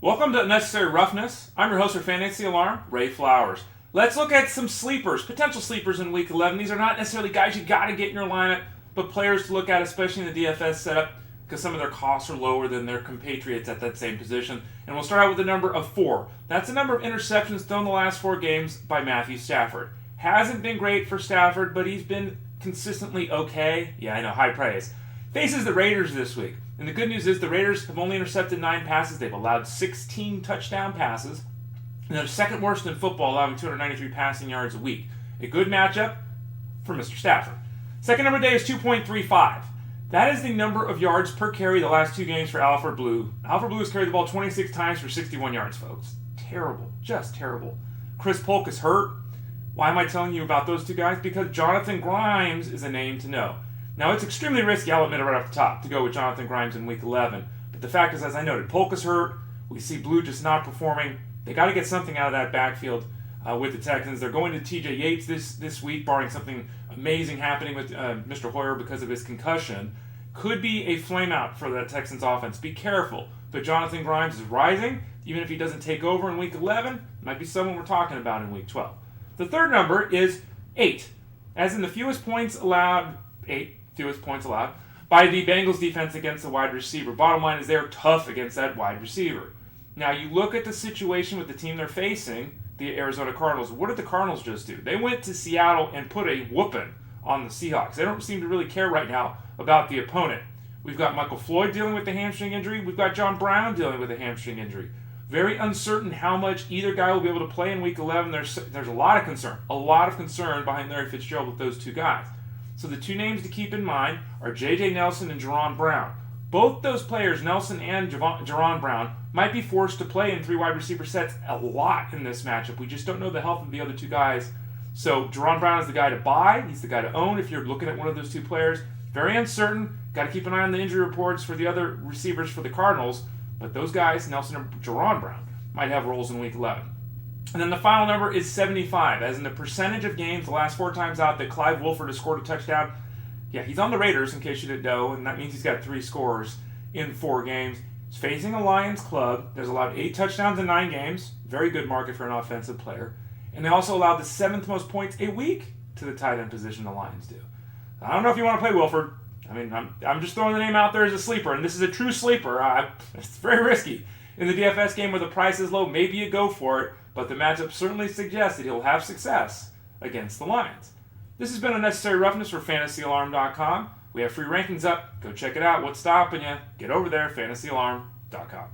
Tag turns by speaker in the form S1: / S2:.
S1: Welcome to Necessary Roughness. I'm your host for Fantasy Alarm, Ray Flowers. Let's look at some sleepers, potential sleepers in Week 11. These are not necessarily guys you got to get in your lineup, but players to look at, especially in the DFS setup, because some of their costs are lower than their compatriots at that same position. And we'll start out with the number of 4. That's the number of interceptions thrown the last 4 games by Matthew Stafford. Hasn't been great for Stafford, but he's been consistently okay. Yeah, I know, high praise. Faces the Raiders this week. And the good news is the Raiders have only intercepted 9 passes. They've allowed 16 touchdown passes. And they're second worst in football, allowing 293 passing yards a week. A good matchup for Mr. Stafford. Second number today is 2.35. That is the number of yards per carry the last 2 games for Alfred Blue. Alfred Blue has carried the ball 26 times for 61 yards, folks. Terrible. Just terrible. Chris Polk is hurt. Why am I telling you about those 2 guys? Because Jonathan Grimes is a name to know. Now, it's extremely risky, I'll admit it right off the top, to go with Jonathan Grimes in Week 11. But the fact is, as I noted, Polk is hurt. We see Blue just not performing. They got to get something out of that backfield with the Texans. They're going to T.J. Yates this week, barring something amazing happening with Mr. Hoyer because of his concussion. Could be a flameout for the Texans offense. Be careful. But Jonathan Grimes is rising. Even if he doesn't take over in Week 11, might be someone we're talking about in Week 12. The third number is 8. As in the fewest points allowed by the Bengals defense against the wide receiver. Bottom line is they're tough against that wide receiver. Now, you look at the situation with the team they're facing, the Arizona Cardinals. What did the Cardinals just do? They went to Seattle and put a whooping on the Seahawks. They don't seem to really care right now about the opponent. We've got Michael Floyd dealing with the hamstring injury. We've got John Brown dealing with a hamstring injury. Very uncertain how much either guy will be able to play in Week 11. There's a lot of concern behind Larry Fitzgerald with those 2 guys. So the 2 names to keep in mind are J.J. Nelson and Jerron Brown. Both those players, Nelson and Jerron Brown, might be forced to play in 3 wide receiver sets a lot in this matchup. We just don't know the health of the other 2 guys. So Jerron Brown is the guy to buy. He's the guy to own if you're looking at one of those 2 players. Very uncertain. Got to keep an eye on the injury reports for the other receivers for the Cardinals. But those guys, Nelson and Jerron Brown, might have roles in Week 11. And then the final number is 75, as in the percentage of games the last 4 times out that Clive Wolford has scored a touchdown. Yeah, he's on the Raiders, in case you didn't know, and that means he's got 3 scores in 4 games. He's facing a Lions club. There's allowed 8 touchdowns in 9 games. Very good market for an offensive player. And they also allowed the 7th most points a week to the tight end position the Lions do. I don't know if you want to play Wolford. I mean, I'm just throwing the name out there as a sleeper, and this is a true sleeper. It's very risky. In the DFS game where the price is low, maybe you go for it, but the matchup certainly suggests that he'll have success against the Lions. This has been Unnecessary Roughness for FantasyAlarm.com. We have free rankings up. Go check it out. What's stopping you? Get over there, FantasyAlarm.com.